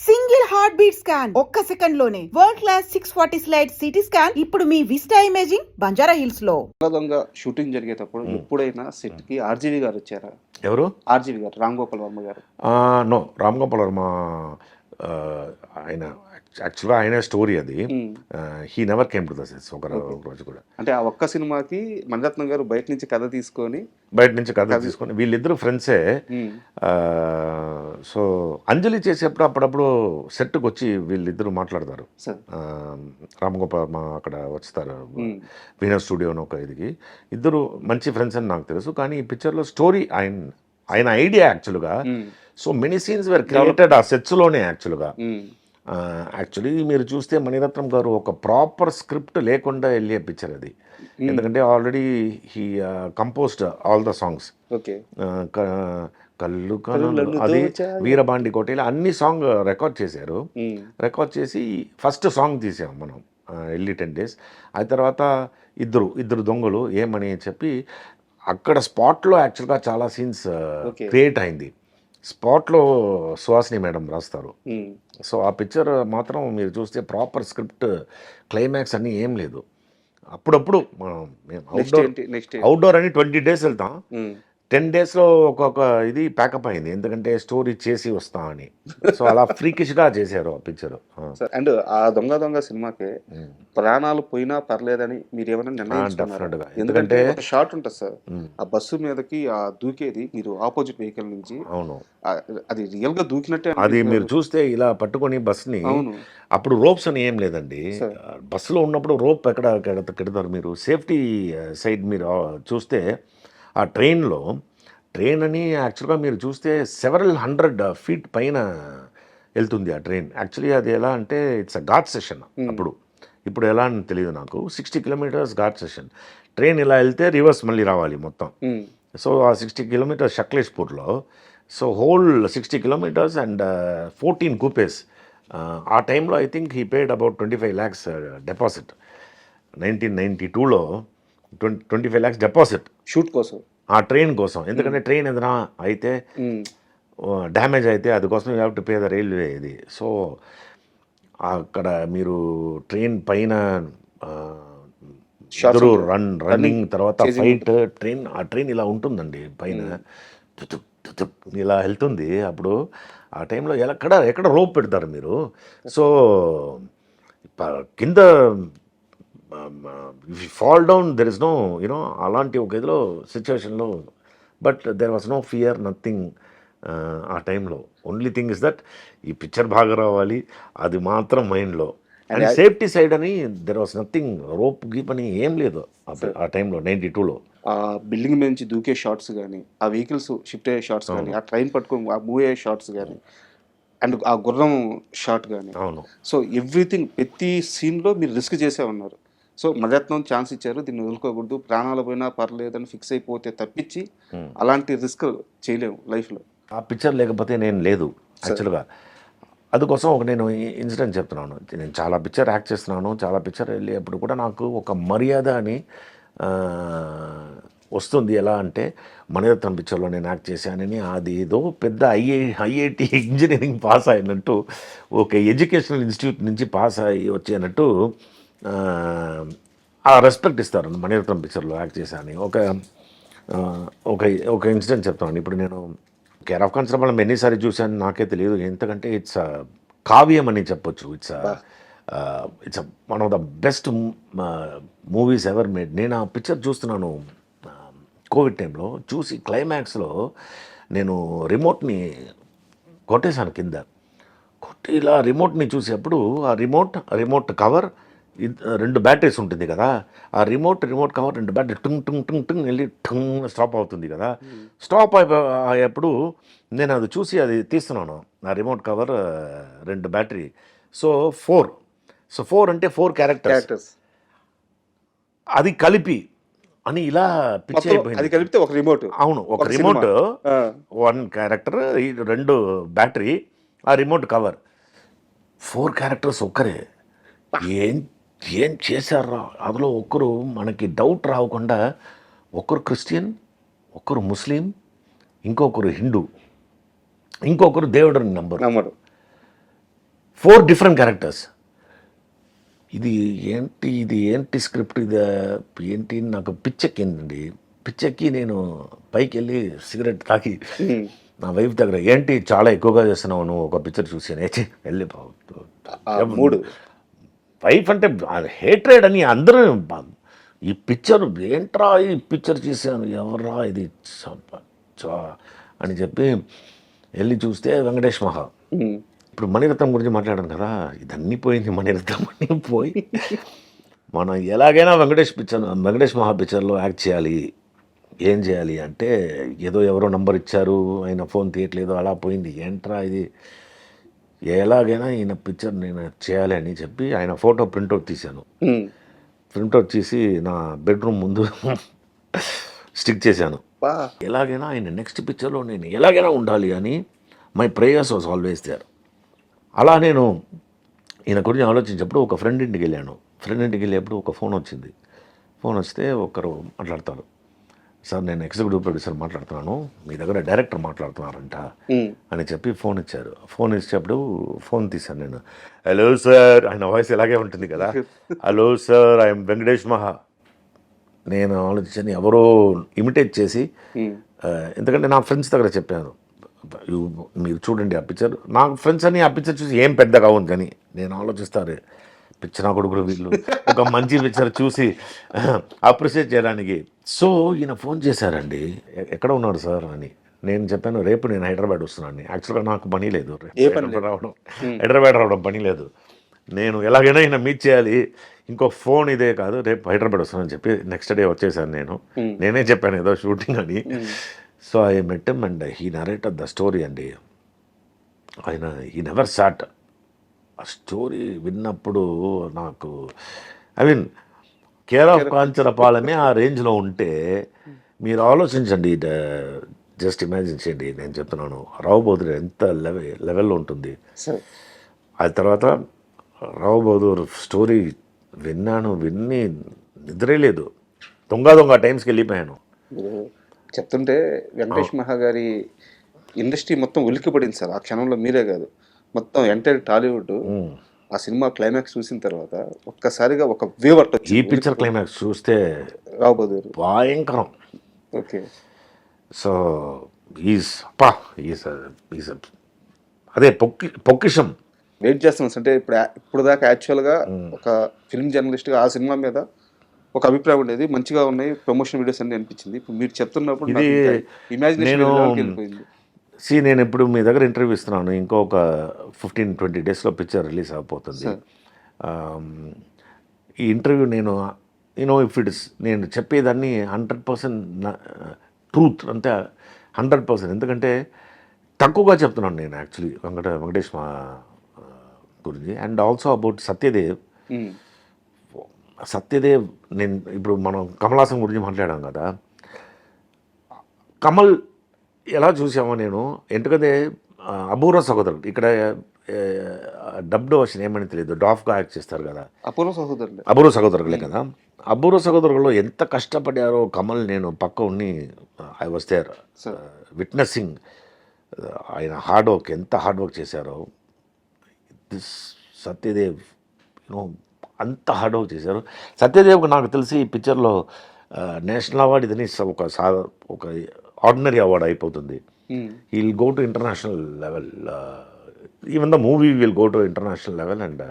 Single heart beat scan ఒక్క second లోనే world class 640 slide CT scan ఇప్పుడు మీ vista imaging Banjara hills లో. దొంగ షూటింగ్ జరిగేటప్పుడు ఎప్పుడైనా సెట్ కి ఆర్జీవి గారు వచ్చారా? ఎవరు? ఆర్జీవి గారు, రామ్ గోపాల్ వర్మ గారు. నో, రామ్ గోపాల్ వర్మ ఆయన యాక్చువల్గా ఆయన స్టోరీ అది. He never came to the sets ఒక రోజు కూడా. అంటే ఆ ఒక్క సినిమాకి మణిరత్నం గారు బయట నుంచి కథ తీసుకొని వీళ్ళిద్దరు ఫ్రెండ్సే. సో అంజలి చేసేప్పుడు అప్పుడప్పుడు సెట్కి వచ్చి వీళ్ళిద్దరు మాట్లాడతారు. రామ్ గోపాల్ వర్మ అక్కడ వస్తారు వీణా స్టూడియో అని ఒక ఇదికి. ఇద్దరు మంచి ఫ్రెండ్స్ అని నాకు తెలుసు. కానీ ఈ పిక్చర్లో స్టోరీ ఆయన ఐడియా యాక్చువల్గా. So many scenes were created ఆ సెట్స్లోనే యాక్చువల్గా. యాక్చువల్లీ మీరు చూస్తే మణిరత్నం గారు ఒక ప్రాపర్ స్క్రిప్ట్ లేకుండా వెళ్ళే పిక్చర్ అది. ఎందుకంటే already he composed all the songs. కళ్ళు కళ్ళు అది వీరబాండి కోటేలా అన్ని సాంగ్ రికార్డ్ చేశారు. రికార్డ్ చేసి ఫస్ట్ సాంగ్ తీసాం మనం వెళ్ళి 10 days. ఆ తర్వాత ఇద్దరు దొంగలు ఏమని చెప్పి అక్కడ స్పాట్లో యాక్చువల్గా చాలా సీన్స్ క్రియేట్ అయింది. స్పాట్లో సుహాసిని మేడం రాస్తారు. సో ఆ పిక్చర్ మాత్రం మీరు చూస్తే ప్రాపర్ స్క్రిప్ట్, క్లైమాక్స్ అన్నీ ఏం లేదు. అప్పుడప్పుడు అవుట్డోర్ అని 20 days వెళ్తాం. 10 daysలో ఒక్కొక్క ఇది ప్యాకప్ అయింది. ఎందుకంటే స్టోరీ చేసి వస్తాం అని. సో అలా ఫ్రీకిష్గా చేశారు ఆ పిక్చర్. అండ్ ఆ దొంగ సినిమాకి ప్రాణాలు పోయినా పర్లేదని మీరు ఏమైనా నిర్ణయించుకున్నారా? ఎందుకంటే షార్ట్ ఉంటుంది సార్, ఆ బస్సు మీదకి ఆ దూకేది మీరు ఆపోజిట్ వెహికల్ నుంచి. అవును, అది రియల్ గా దూకినట్టే. అది మీరు చూస్తే ఇలా పట్టుకొని బస్ని, అప్పుడు రోప్స్ అని ఏం లేదండి. బస్సులో ఉన్నప్పుడు రోప్ ఎక్కడ కెడతారు మీరు? సేఫ్టీ సైడ్ మీరు చూస్తే ఆ ట్రైన్ అని యాక్చువల్గా మీరు చూస్తే సెవరల్ 100 feet పైన వెళ్తుంది ఆ ట్రైన్. యాక్చువల్లీ అది ఎలా అంటే ఇట్స్ అ ఘాట్ సెషన్. ఇప్పుడు ఎలా అని తెలియదు నాకు. 60 kilometers ఘాట్ సెషన్. ట్రైన్ ఇలా వెళ్తే రివర్స్ మళ్ళీ రావాలి మొత్తం. సో ఆ 60 kilometers షక్లేష్పూర్లో. So whole 60 kilometers and 14 coupes. ఆ టైంలో I think he paid about 25 lakhs deposit. 1992లో 25 lakhs డిపాజిట్ షూట్ కోసం, ఆ ట్రైన్ కోసం. ఎందుకంటే ట్రైన్ ఏదైనా అయితే డ్యామేజ్ అయితే అది కోసం you have to pay the railway ఇది. సో అక్కడ మీరు ట్రైన్ పైన రన్నింగ్ తర్వాత ఫైట్, ఆ ట్రైన్ ఇలా ఉంటుందండి పైన ఇలా వెళ్తుంది. అప్పుడు ఆ టైంలో ఎక్కడ రోప్ పెడతారు మీరు? సో కింద fall down, there is no you know అలాంటి ఒక ఇదిలో సిచ్యువేషన్లో. But there was no fear, nothing ఆ టైంలో. ఓన్లీ థింగ్ ఇస్ దట్ ఈ పిక్చర్ బాగా రావాలి, అది మాత్రం మైండ్లో. అండ్ సేఫ్టీ సైడ్ అని దెర్ వాస్ నథింగ్, రోప్ గీప్ అని ఏం లేదు ఆ టైంలో 92లో. ఆ బిల్డింగ్ మీద నుంచి దూకే షాట్స్ కానీ, ఆ వెహికల్స్ షిఫ్ట్ అయ్యే షాట్స్ కానీ, ఆ ట్రైన్ పట్టుకొని ఆ మూవ్ అయ్యే షాట్స్ కానీ, అండ్ ఆ గుర్రం షాట్ కానీ. అవును. సో ఎవ్రీథింగ్, ప్రతి సీన్లో మీరు రిస్క్ చేసే ఉన్నారు. సో మణిరత్నం ఛాన్స్ ఇచ్చారు, దీన్ని వదులుకోకూడదు, ప్రాణాలు పోయినా పర్లేదని ఫిక్స్ అయిపోతే తప్పించి అలాంటి రిస్క్ చేయలేము లైఫ్లో. ఆ పిక్చర్ లేకపోతే నేను లేదు యాక్చువల్గా. అందుకోసం నేను ఇన్సిడెంట్ చెప్తున్నాను. నేను చాలా పిక్చర్ యాక్ట్ చేస్తున్నాను, చాలా పిక్చర్ వెళ్ళేప్పుడు కూడా నాకు ఒక మర్యాద అని వస్తుంది. ఎలా అంటే మణిరత్నం పిక్చర్లో నేను యాక్ట్ చేశానని, అది ఏదో పెద్ద ఐఐటి ఇంజనీరింగ్ పాస్ అయినట్టు, ఒక ఎడ్యుకేషనల్ ఇన్స్టిట్యూట్ నుంచి పాస్ అయ్యి వచ్చేనట్టు ఆ రెస్పెక్ట్ ఇస్తారు మణిరత్నం పిక్చర్లో యాక్ట్ చేశాను. ఒక ఇన్సిడెంట్ చెప్తాను. ఇప్పుడు నేను కేర్ ఆఫ్ కానిస్టేబుల్ ఎన్నిసారి చూశాను నాకే తెలియదు. ఎందుకంటే ఇట్స్ కావ్యం అని చెప్పొచ్చు. It's one of the best movies ever made. నేను ఆ పిక్చర్ చూస్తున్నాను కోవిడ్ టైంలో. చూసి క్లైమాక్స్లో నేను రిమోట్ని కొట్టేశాను కింద. కొట్టి ఇలా రిమోట్ని చూసేప్పుడు ఆ రిమోట్ కవర్ 2 బ్యాటరీస్ ఉంటుంది కదా, ఆ రిమోట్ కవర్ 2 బ్యాటరీ టుంగ్ టుంగ్ టుంగ్ టుంగ్ వెళ్ళి టుంగ్ స్టాప్ అవుతుంది కదా. స్టాప్ అయ్యేప్పుడు నేను అది చూసి అది తీస్తున్నాను, ఆ రిమోట్ కవర్ 2 బ్యాటరీ. సో 4 అంటే 4 క్యారెక్టర్స్ అది కలిపి అని ఇలా పిక్చర్ అయిపోయింది. అది కలిపితే ఒక రిమోట్. అవును, ఒక రిమోట్, 1 క్యారెక్టర్, 2 బ్యాటరీ, ఆ రిమోట్ కవర్, 4 క్యారెక్టర్స్ ఒక్కరే. ఏం చేశారా అందులో? ఒక్కరు మనకి డౌట్ రాకుండా, ఒక్కరు క్రిస్టియన్, ఒక్కరు ముస్లిం, ఇంకొకరు హిందూ, ఇంకొకరు దేవుడు నమ్మరు. 4 డిఫరెంట్ క్యారెక్టర్స్. ఇది ఏంటి స్క్రిప్ట్, ఇది ఏంటి నాకు పిచ్చెక్కిందండి. పిచ్చెక్కి నేను పైకి వెళ్ళి సిగరెట్ తాకి నా వైఫ్ దగ్గర, ఏంటి చాలా ఎక్కువగా చేస్తున్నావు నువ్వు ఒక పిక్చర్ చూసి వెళ్ళి మూడు వైఫ్ అంటే హేట్రేడ్ అని అందరూ ఈ పిక్చర్ ఏంట్రా ఈ పిక్చర్ చేశాను ఎవర్రా ఇది అని చెప్పి వెళ్ళి చూస్తే వెంకటేష్ మహా. ఇప్పుడు మణిరత్నం గురించి మాట్లాడాను కదా, ఇదన్నీ పోయింది. మణిరత్నం అన్నీ పోయి మనం ఎలాగైనా వెంకటేష్ మహా పిక్చర్లో యాక్ట్ చేయాలి. ఏం చేయాలి అంటే ఏదో ఎవరో నంబర్ ఇచ్చారు, ఆయన ఫోన్ తీయట్లేదు, అలా పోయింది. ఏంట్రా ఇది, ఎలాగైనా ఈయన పిక్చర్ నేను చేయాలి అని చెప్పి ఆయన ఫోటో ప్రింట్అవుట్ తీశాను. ప్రింట్అవుట్ తీసి నా బెడ్రూమ్ ముందు స్టిక్ చేశాను. ఎలాగైనా ఆయన నెక్స్ట్ పిక్చర్లో నేను ఎలాగైనా ఉండాలి అని my prayers was always there. అలా నేను ఈయన గురించి ఆలోచించినప్పుడు ఒక ఫ్రెండ్ ఇంటికి వెళ్ళాను. ఫ్రెండ్ ఇంటికి వెళ్ళేప్పుడు ఒక ఫోన్ వచ్చింది. ఫోన్ వస్తే ఒకరు మాట్లాడతారు, సార్ నేను ఎగ్జిక్యూటివ్ ప్రొడ్యూసర్ మాట్లాడుతున్నాను, మీ దగ్గర డైరెక్టర్ మాట్లాడుతున్నారంట అని చెప్పి ఫోన్ ఇచ్చారు. ఫోన్ ఇచ్చేప్పుడు ఫోన్ తీశాను నేను. హలో సార్, ఆయన వాయిస్ ఇలాగే ఉంటుంది కదా, హలో సార్ ఐఎమ్ వెంకటేష్ మహా. నేను ఆలోచించాను ఎవరో ఇమిటేట్ చేసి, ఎందుకంటే నా ఫ్రెండ్స్ దగ్గర చెప్పాను, మీరు చూడండి ఆ పిక్చర్. నా ఫ్రెండ్స్ అని ఆ పిక్చర్ చూసి ఏం పెద్దగా ఉంది కానీ నేను ఆలోచిస్తారు పిక్చర్ నా కొడుకులు వీళ్ళు ఒక మంచి పిక్చర్ చూసి అప్రిషియేట్ చేయడానికి. సో ఈయన ఫోన్ చేశారండి, ఎక్కడ ఉన్నారు సార్ అని. నేను చెప్పాను రేపు నేను హైదరాబాద్ వస్తున్నాను. యాక్చువల్గా నాకు పని లేదు, హైదరాబాద్ రావడం పని లేదు. నేను ఎలాగైనా ఈయన మీట్ చేయాలి, ఇంకో ఫోన్ ఇదే కాదు, రేపు హైదరాబాద్ వస్తానని చెప్పి నెక్స్ట్ డే వచ్చేసాను. నేనే చెప్పాను ఏదో షూటింగ్ అని. So I met him and he narrated the story అండి. ఆయన హీ నెవర్ సాట్. ఆ స్టోరీ విన్నప్పుడు నాకు కేర్ ఆఫ్ కాంచరపాలెమే ఆ రేంజ్లో ఉంటే మీరు ఆలోచించండి, జస్ట్ ఇమాజిన్ చేయండి. నేను చెప్తున్నాను రావు బహదూర్ ఎంత లెవెల్లో ఉంటుంది. ఆ తర్వాత రావు బహదూర్ స్టోరీ విని నిద్రే లేదు, దొంగ టైమ్స్కి వెళ్ళిపోయాను. చెప్తుంటే వెంకటేష్ మహా గారి ఇండస్ట్రీ మొత్తం ఉలిక్కిపడింది సార్ ఆ క్షణంలో. మీరే కాదు, మొత్తం ఎంటైర్ టాలీవుడ్ ఆ సినిమా క్లైమాక్స్ చూసిన తర్వాత ఒక్కసారిగా ఒక వేవ్ అట్టొచ్చు. ఈ పిక్చర్ క్లైమాక్స్ చూస్తే రావు బహదూర్ భయంకరం. ఓకే, సో అదే పొక్కిషం వెయిట్ చేస్తున్నాం. అంటే ఇప్పుడు దాకా యాక్చువల్గా ఒక ఫిల్మ్ జర్నలిస్ట్గా ఆ సినిమా మీద ఒక అభిప్రాయం ఉండేది, మంచిగా ఉన్నాయి ప్రమోషన్ వీడియోస్ అన్ని అనిపించింది. ఇప్పుడు మీరు చెప్తున్నప్పుడు నేను ఇప్పుడు మీ దగ్గర ఇంటర్వ్యూ ఇస్తున్నాను, ఇంకొక 15-20 డేస్లో పిక్చర్ రిలీజ్ అయిపోతుంది. ఈ ఇంటర్వ్యూ నేను ఇఫ్ ఇట్ ఇస్ నేను చెప్పేదాన్ని 100% ట్రూత్ అంతే, 100%. ఎందుకంటే తక్కువగా చెప్తున్నాను నేను యాక్చువల్లీ వెంకటేష్ మా గురించి. And also about Satyadev. నేను ఇప్పుడు మనం కమల్ హాసన్ గురించి మాట్లాడాం కదా, కమల్ ఎలా చూసామో నేను, ఎందుకంటే అపూర్వ సహోదరుడు ఇక్కడ డబ్డ్ వర్షన్ ఏమని తెలియదు, డాఫ్గా యాక్ట్ చేస్తారు కదా, అపూర్వ సహోదరులే కదా. అపూర్వ సహోదరులలో ఎంత కష్టపడారో కమల్, నేను పక్క ఉండి ఐ వాస్ దేర్ విట్నెసింగ్ ఆయన హార్డ్ వర్క్, ఎంత హార్డ్ వర్క్ చేశారో. దిస్ సత్యదేవ్ అంత హార్డ్ వర్క్ చేశారు. సత్యదేవ్కి నాకు తెలిసి ఈ పిక్చర్లో నేషనల్ అవార్డు ఇదని ఒక ఆర్డినరీ అవార్డు అయిపోతుంది. He will go to international level, even the movie will go to international level. And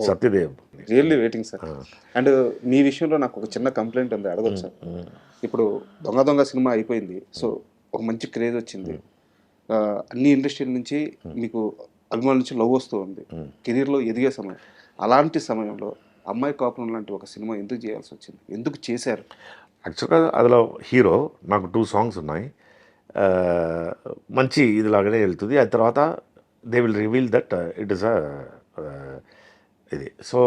Satyadev really waiting sir. And మీ విషయంలో నాకు ఒక చిన్న కంప్లైంట్ ఉంది, అడగొచ్చు సార్. ఇప్పుడు దొంగ సినిమా అయిపోయింది, సో ఒక మంచి క్రేజ్ వచ్చింది, అన్ని ఇండస్ట్రీల నుంచి మీకు అభిమానుల నుంచి లవ్ వస్తూ ఉంది, కెరీర్లో ఎదిగే సమయం. అలాంటి సమయంలో అమ్మాయి కాపురం లాంటి ఒక సినిమా ఎందుకు చేయాల్సి వచ్చింది, ఎందుకు చేశారు? యాక్చువల్గా అందులో హీరో నాకు 2 సాంగ్స్ ఉన్నాయి, మంచి ఇదిలాగానే వెళ్తుంది. ఆ తర్వాత they will reveal that it is ఇది. సో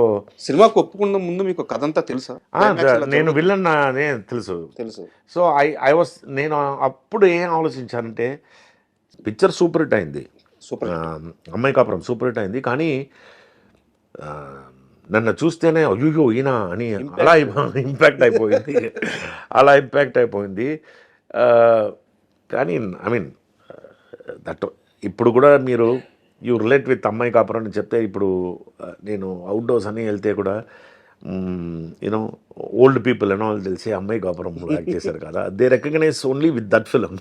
సినిమాకు ఒప్పుకున్న ముందు మీకు కథ అంతా తెలుసా? నేను విలన్ అనే తెలుసు. సో నేను అప్పుడు ఏం ఆలోచించానంటే, పిక్చర్ సూపర్ హిట్ అయింది, అమ్మాయి కాపురం సూపర్ హిట్ అయింది, కానీ నన్ను చూస్తేనే అయ్యో ఈయన అని అలా ఇంపాక్ట్ అయిపోయింది. కానీ దట్ ఇప్పుడు కూడా మీరు యూ రిలేట్ విత్ అమ్మాయి కాపురం అని చెప్తే ఇప్పుడు నేను అవుట్డోర్స్ అని వెళ్తే కూడా యూనో ఓల్డ్ పీపుల్ అని వాళ్ళు తెలిసి అమ్మాయి కాపురం యాక్ట్ చేశారు కదా, they recognise only with that film.